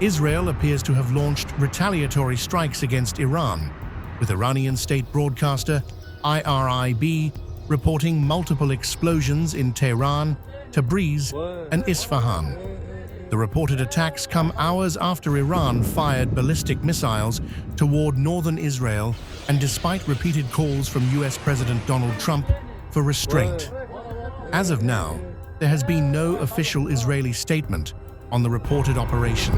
Israel appears to have launched retaliatory strikes against Iran, with Iranian state broadcaster IRIB reporting multiple explosions in Tehran, Tabriz, and Isfahan. The reported attacks come hours after Iran fired ballistic missiles toward northern Israel, and despite repeated calls from US President Donald Trump for restraint. As of now, there has been no official Israeli statement on the reported operation.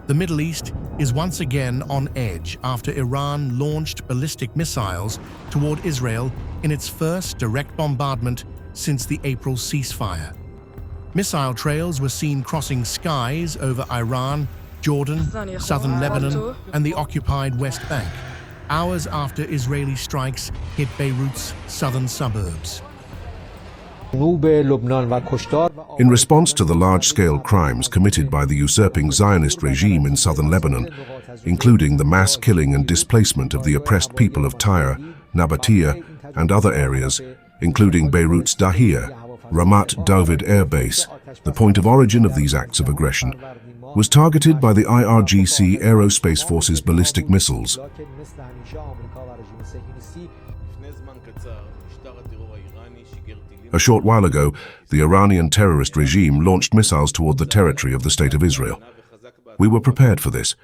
The Middle East is once again on edge after Iran launched ballistic missiles toward Israel in its first direct bombardment since the April ceasefire. Missile trails were seen crossing skies over Iran, Jordan, southern Lebanon, and the occupied West Bank, hours after Israeli strikes hit Beirut's southern suburbs. In response to the large-scale crimes committed by the usurping Zionist regime in southern Lebanon, including the mass killing and displacement of the oppressed people of Tyre, Nabatea, and other areas, including Beirut's Dahiyeh, Ramat David Air Base, the point of origin of these acts of aggression, was targeted by the IRGC Aerospace Force's ballistic missiles. A short while ago, the Iranian terrorist regime launched missiles toward the territory of the State of Israel. We were prepared for this.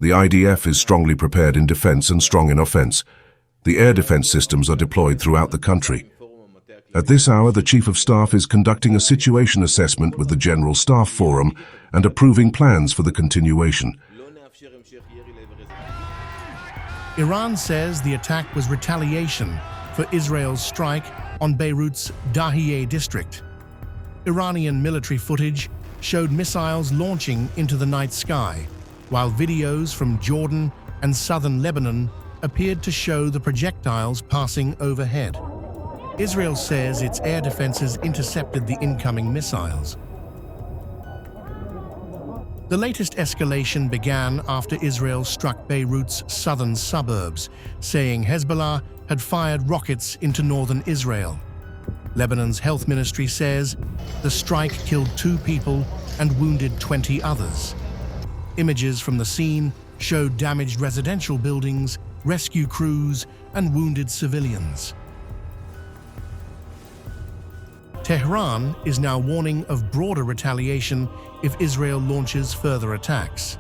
The IDF is strongly prepared in defense and strong in offense. The air defense systems are deployed throughout the country. At this hour, the Chief of Staff is conducting a situation assessment with the General Staff Forum and approving plans for the continuation. Iran says the attack was retaliation for Israel's strike on Beirut's Dahiyeh district. Iranian military footage showed missiles launching into the night sky, while videos from Jordan and southern Lebanon appeared to show the projectiles passing overhead. Israel says its air defenses intercepted the incoming missiles. The latest escalation began after Israel struck Beirut's southern suburbs, saying Hezbollah had fired rockets into northern Israel. Lebanon's health ministry says the strike killed 2 people and wounded 20 others. Images from the scene showed damaged residential buildings, rescue crews, and wounded civilians. Tehran is now warning of broader retaliation if Israel launches further attacks.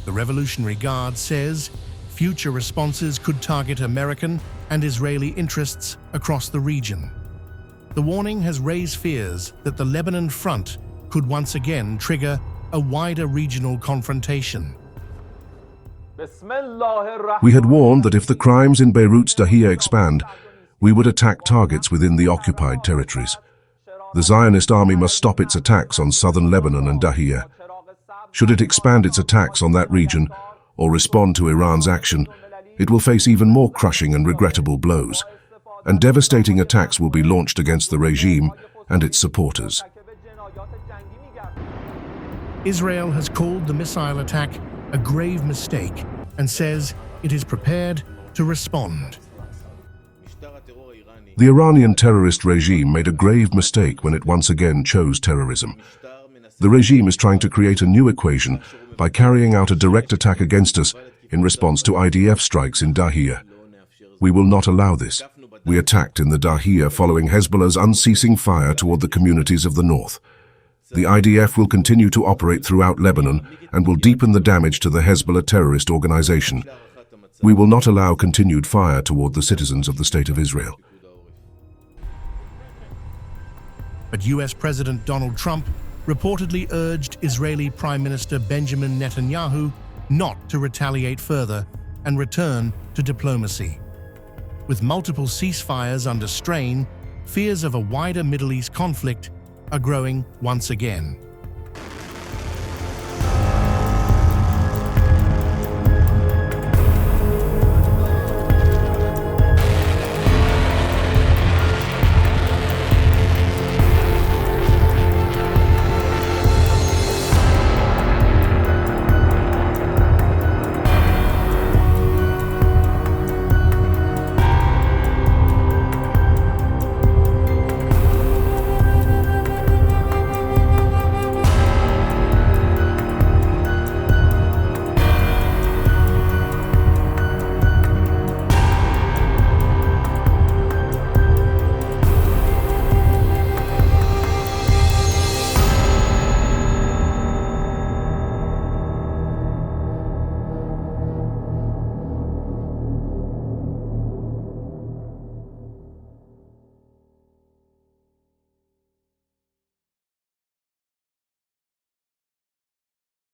The Revolutionary Guard says future responses could target American and Israeli interests across the region. The warning has raised fears that the Lebanon front could once again trigger a wider regional confrontation. We had warned that if the crimes in Beirut's Dahiyeh expand, we would attack targets within the occupied territories. The Zionist army must stop its attacks on southern Lebanon and Dahiyeh. Should it expand its attacks on that region or respond to Iran's action, it will face even more crushing and regrettable blows, and devastating attacks will be launched against the regime and its supporters. Israel has called the missile attack a grave mistake and says it is prepared to respond. The Iranian terrorist regime made a grave mistake when it once again chose terrorism. The regime is trying to create a new equation by carrying out a direct attack against us in response to IDF strikes in Dahiyeh. We will not allow this. We attacked in the Dahiyeh following Hezbollah's unceasing fire toward the communities of the north. The IDF will continue to operate throughout Lebanon and will deepen the damage to the Hezbollah terrorist organization. We will not allow continued fire toward the citizens of the State of Israel. But US President Donald Trump reportedly urged Israeli Prime Minister Benjamin Netanyahu not to retaliate further and return to diplomacy. With multiple ceasefires under strain, fears of a wider Middle East conflict are growing once again.